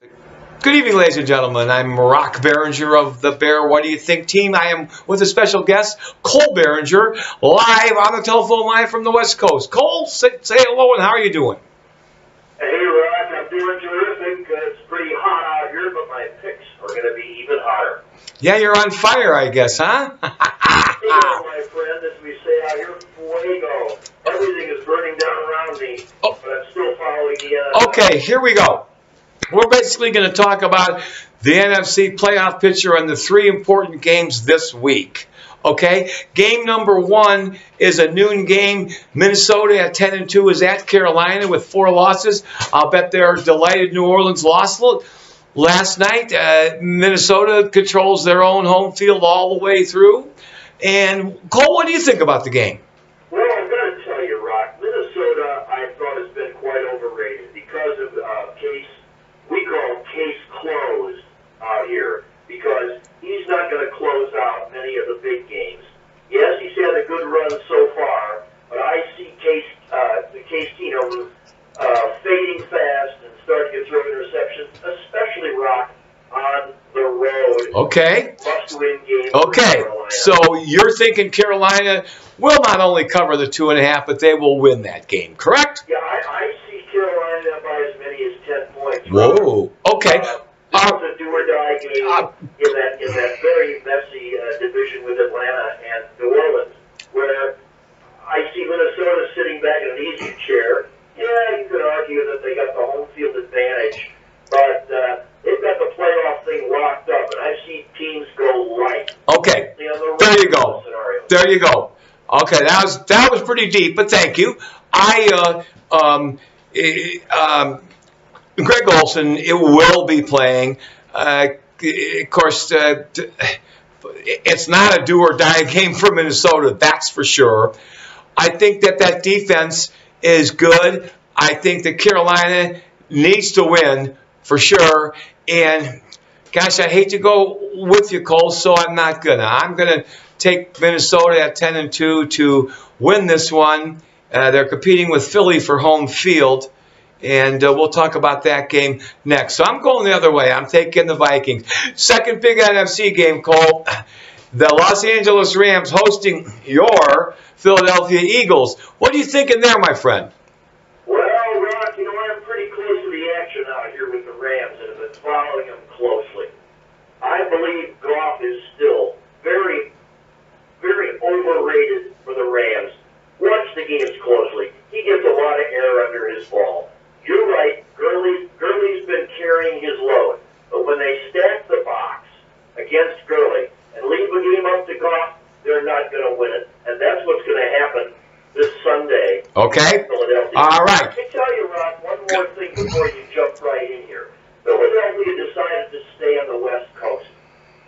Good evening, ladies and gentlemen. I'm Rock Berenger of the Bear What Do You Think team. I am with a special guest, Cole Berenger, live on the telephone line from the West Coast. Cole, say hello and how are you doing? Hey, Rock, I'm doing terrific. It's pretty hot out here, but my picks are going to be even hotter. Yeah, you're on fire, I guess, huh? Fuego, my friend, as we say out here, fuego. Everything is burning down around me, but I'm still following the NFL. Okay, here we go. We're basically going to talk about the NFC playoff picture and the three important games this week. Okay, game number one is a noon game. Minnesota at 10-2 is at Carolina with 4 losses. I'll bet they're delighted New Orleans lost last night. Minnesota controls their own home field all the way through. And Cole, what do you think about the game? Well, I'm going to tell you, Rock, Minnesota, I thought has been quite overrated because of we call case closed out here, because he's not going to close out many of the big games. Yes, he's had a good run so far, but I see the Case Keenum fading fast and starting to throw interceptions, especially, Rock, on the road. Okay. Must-win game. Okay, so you're thinking Carolina will not only cover the 2.5, but they will win that game, correct? Yeah, I see Carolina by as many as 10 points. Whoa. Okay. This is a do-or-die game in that very messy division with Atlanta and New Orleans, where I see Minnesota sitting back in an easy chair. Yeah, you could argue that they got the home field advantage, but they've got the playoff thing locked up, and I've seen teams go light. Okay. There you go. There you go. Okay, that was pretty deep, but thank you. Greg Olsen, it will be playing. Of course, it's not a do-or-die game for Minnesota, that's for sure. I think that defense is good. I think that Carolina needs to win for sure. And, gosh, I hate to go with you, Cole, so I'm not going to. I'm going to take Minnesota at 10-2 to win this one. They're competing with Philly for home field. And we'll talk about that game next. So I'm going the other way. I'm taking the Vikings. Second big NFC game, Cole. The Los Angeles Rams hosting your Philadelphia Eagles. What are you thinking there, my friend? Well, Rock, I'm pretty close to the action out here with the Rams and have been following them closely. I believe Goff is still very, very overrated for the Rams. Watch the games closely. He gets a lot of air under his ball. You're right, Gurley's been carrying his load. But when they stack the box against Gurley and leave the game up to Goff, they're not going to win it. And that's what's going to happen this Sunday. Okay. In Philadelphia. All right. I can tell you, Rob, one more thing before you jump right in here. Philadelphia decided to stay on the West Coast,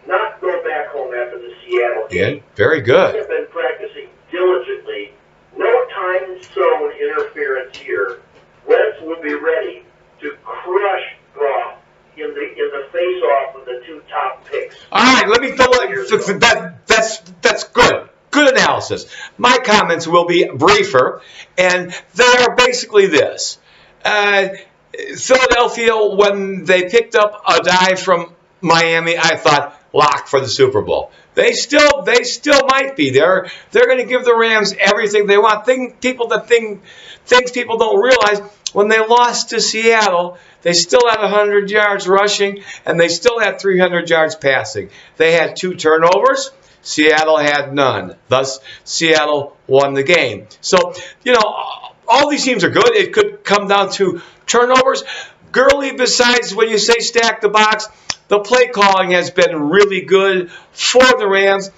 not go back home after the Seattle game. Yeah, very good. They've been practicing diligently. No time zone interference here. Wentz will be ready to crush Goff in the face-off with the 2 top picks. All right, let me fill it. That's good. Good analysis. My comments will be briefer, and they are basically this. Philadelphia, when they picked up a dive from Miami, I thought, lock for the Super Bowl. They still might be. They're going to give the Rams everything they want. Things people don't realize, when they lost to Seattle, they still had 100 yards rushing, and they still had 300 yards passing. They had 2 turnovers. Seattle had none. Thus, Seattle won the game. So, all these teams are good. It could come down to turnovers. Gurley, besides when you say stack the box, the play calling has been really good for the Rams.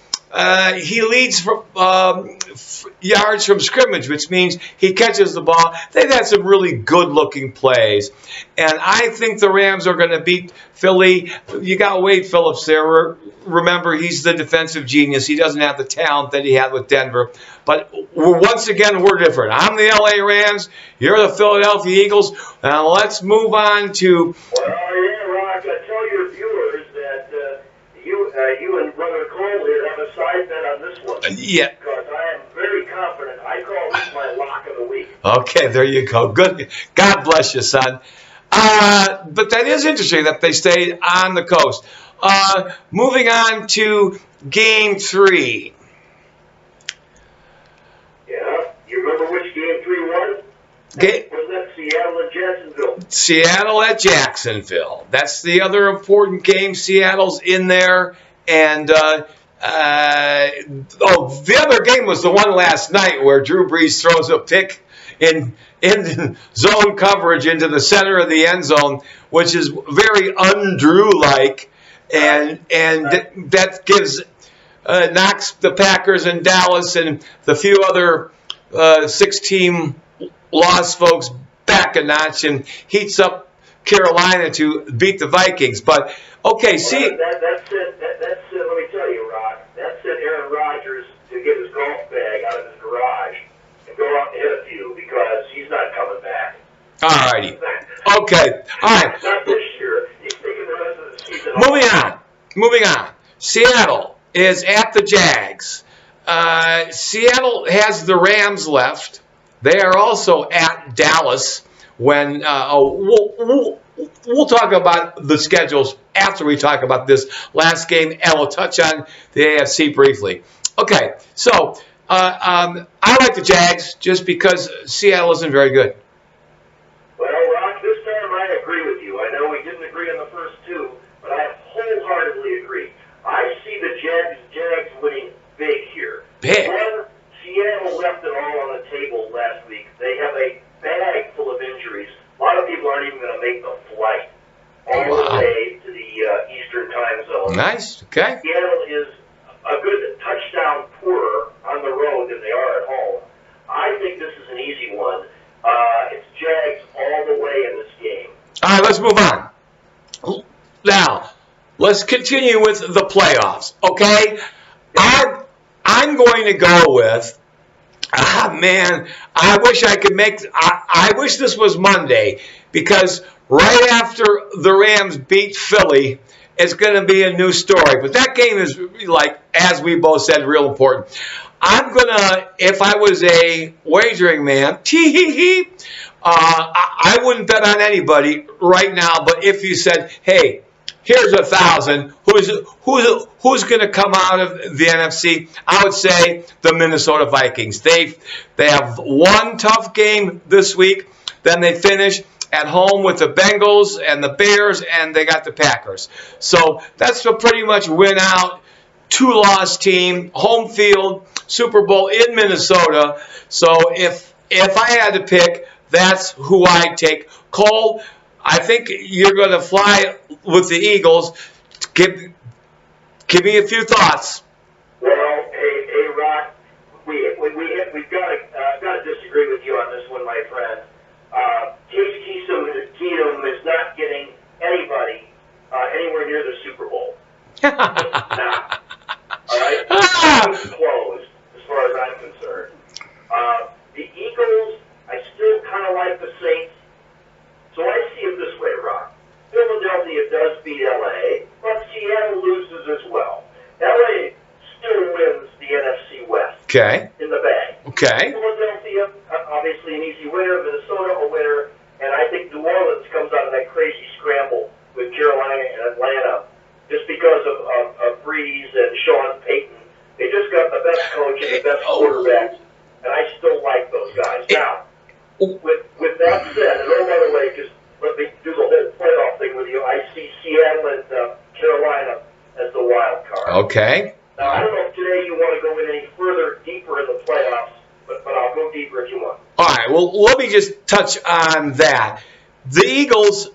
He leads from yards from scrimmage, which means he catches the ball. They've had some really good-looking plays. And I think the Rams are going to beat Philly. You got Wade Phillips there. Remember, he's the defensive genius. He doesn't have the talent that he had with Denver. But once again, we're different. I'm the L.A. Rams. You're the Philadelphia Eagles. Now let's move on to... Well, yeah, Rock, I tell your viewers that you and Brother Cole here have a side bet on this one. Yeah. Because I am very confident. I call this my lock of the week. Okay, there you go. Good. God bless you, son. But that is interesting that they stayed on the coast. Moving on to Game 3. Yeah, you remember which Game 3 was? Was that Seattle and Jacksonville? Seattle at Jacksonville. That's the other important game. Seattle's in there. And the other game was the one last night where Drew Brees throws a pick in zone coverage into the center of the end zone, which is very un-Drew-like, and that gives knocks the Packers and Dallas and the few other 6-team loss folks back a notch and heats up Carolina to beat the Vikings. But okay, see, that's it. Let me tell you, Rock. That sent Aaron Rodgers to get his golf bag out of his garage and go out and hit a few because he's not coming back. All righty. Okay. All right. Not this year. He's taking the rest of the season. Moving on. Seattle is at the Jags. Seattle has the Rams left. They are also at Dallas. When we'll talk about the schedules after we talk about this last game, and we'll touch on the AFC briefly. Okay, so I like the Jags just because Seattle isn't very good. Well, Rock, this time I agree with you. I know we didn't agree on the first two, but I wholeheartedly agree. I see the Jags winning big here. Big. One, Seattle left it all on the table last week. They have a bag full of injuries. A lot of people aren't even going to make the flight all the way to the Eastern time zone. Nice. Okay. Seattle is a good touchdown poorer on the road than they are at home. I think this is an easy one. It's Jags all the way in this game. All right, let's move on. Now, let's continue with the playoffs, okay? I'm going to go with, man, I wish I could make, I wish this was Monday, because right after the Rams beat Philly, it's going to be a new story. But that game is, like, as we both said, real important. I'm going to, if I was a wagering man, I wouldn't bet on anybody right now, but if you said, hey, here's 1,000. Who's going to come out of the NFC? I would say the Minnesota Vikings. They have one tough game this week. Then they finish at home with the Bengals and the Bears, and they got the Packers. So that's a pretty much win-out, two-loss team, home field, Super Bowl in Minnesota. So if I had to pick, that's who I'd take. Cole, I think you're going to fly with the Eagles. Give me a few thoughts. Well, hey, Rock, we've got to disagree with you on this one, my friend. Case Keenum is not getting anybody anywhere near the Super Bowl. Nah. All right? It's closed, as far as I'm concerned. The Eagles, I still kind of like the Saints. So I see it this way, Rock. Philadelphia does beat L.A., but Seattle loses as well. L.A. still wins the NFC West. Okay. In the bag. Okay. Philadelphia, obviously an easy winner. Minnesota, a winner. And I think New Orleans comes out of that crazy scramble with Carolina and Atlanta just because of Breeze and Sean Payton. They just got the best coach and the best quarterbacks, and I still like those guys. Now, with that said, and by the way, just let me do the whole playoff thing with you. I see Seattle and Carolina as the wild card. Okay. Now, I don't know if today you want to go in any further deeper in the playoffs, but I'll go deeper if you want. All right. Well, let me just touch on that. The Eagles,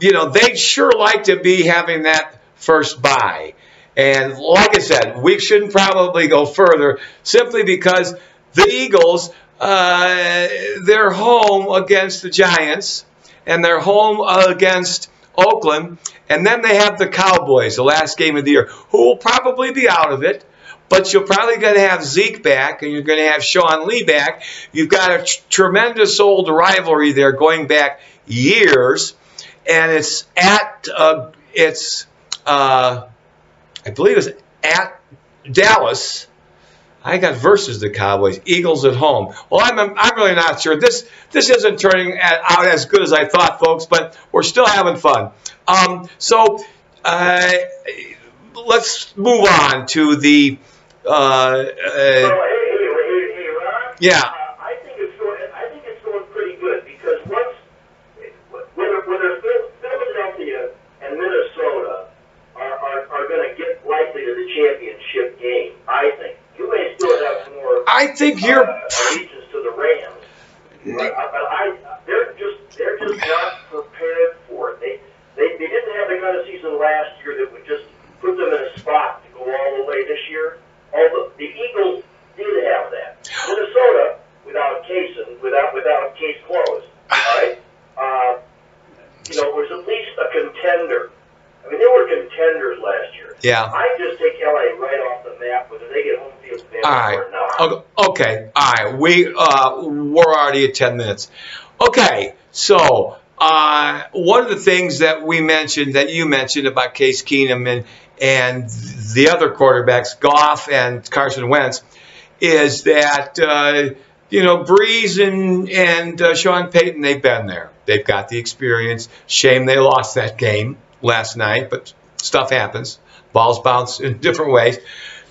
they'd sure like to be having that first bye. And like I said, we shouldn't probably go further simply because the Eagles, they're home against the Giants, and they're home against Oakland, and then they have the Cowboys, the last game of the year, who will probably be out of it, but you're probably going to have Zeke back, and you're going to have Sean Lee back. You've got a tremendous old rivalry there going back years, and it's at, I believe it's at Dallas. I got versus the Cowboys, Eagles at home. Well, I'm really not sure. This isn't turning out as good as I thought, folks, but we're still having fun. So let's move on to the. Hey, Ron. Yeah. I think it's going pretty good because whether Philadelphia and Minnesota are going to get likely to the championship game, I think you may still have more. I think you're allegiance to the Rams, but they're just not prepared for it. They didn't have the kind of season last year that would just put them in a spot to go all the way this year. Although the Eagles did have that. Minnesota, without Case and without Case closed, all right, was at least a contender. I mean, they were contenders last year. Yeah. I just take LA right off the map whether they get home field advantage or not. Okay. All right. We're already at 10 minutes. Okay. So one of the things that you mentioned about Case Keenum and the other quarterbacks, Goff and Carson Wentz, is that Breeze and Sean Payton, they've been there. They've got the experience. Shame they lost that game last night, but stuff happens. Balls bounce in different ways.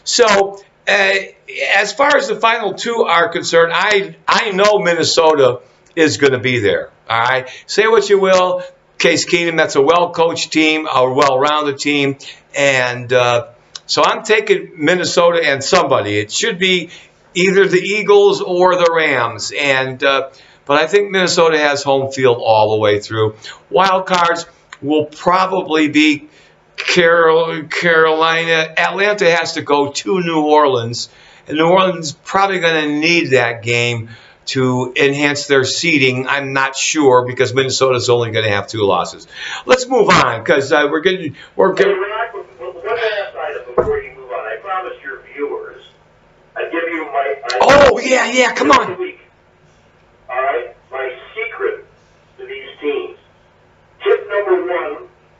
So as far as the final two are concerned, I know Minnesota is going to be there. All right. Say what you will. Case Keenum, that's a well-coached team, a well-rounded team. And so I'm taking Minnesota and somebody. It should be either the Eagles or the Rams. But I think Minnesota has home field all the way through. Wild cards will probably be Carolina. Atlanta has to go to New Orleans. And New Orleans is probably going to need that game to enhance their seeding. I'm not sure because Minnesota's only going to have 2 losses. Let's move on because we're getting. Hey, Rock, one last item before you move on. I promised your viewers I'd give you my. Yeah, come on. All right, my secret to these teams. Tip number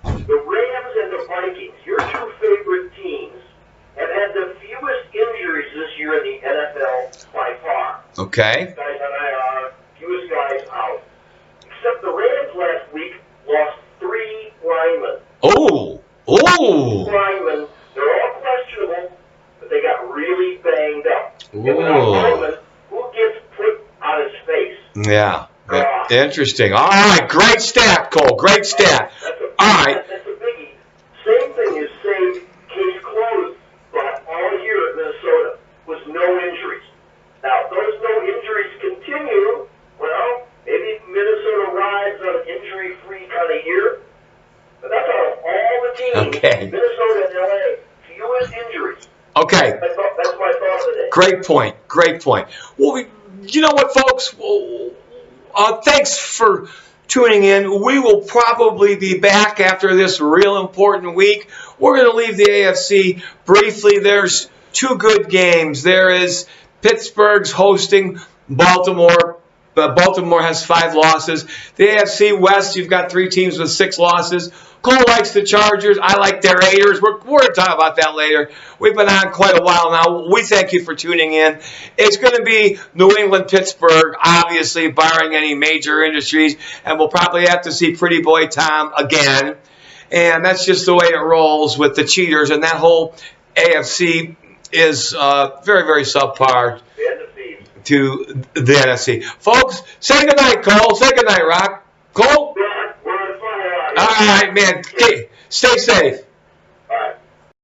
1: the Rams and the Vikings, your 2 favorite teams, have had the fewest injuries this year in the NFL by far. Okay. Guys on IR, fewest guys out. Except the Rams last week lost 3 linemen. Oh. 3 linemen. They're all questionable, but they got really banged up. And without linemen, who gets put on his face? Yeah. Interesting. All right. Great stat, Cole. Great stat. All right. That's a biggie. Same thing is saying case closed, but all year at Minnesota was no injuries. Now, those no injuries continue. Well, maybe Minnesota rides on an injury-free kind of year. But that's out of all the teams. Okay. Minnesota and LA, fewest injuries. Okay. That's my thought today. Great point. Well, you know what, folks? Thanks for tuning in. We will probably be back after this real important week. We're going to leave the AFC briefly. There's 2 good games. There is Pittsburgh's hosting Baltimore. Baltimore has 5 losses. The AFC West, you've got 3 teams with 6 losses. Cole likes the Chargers. I like their Raiders. We're going to talk about that later. We've been on quite a while now. We thank you for tuning in. It's going to be New England, Pittsburgh, obviously, barring any major industries. And we'll probably have to see Pretty Boy Tom again. And that's just the way it rolls with the cheaters. And that whole AFC is very, very subpar to the NFC. Folks, say goodnight, Cole. Say goodnight, Rock. Cole? We're on fire. All right, man. Stay safe.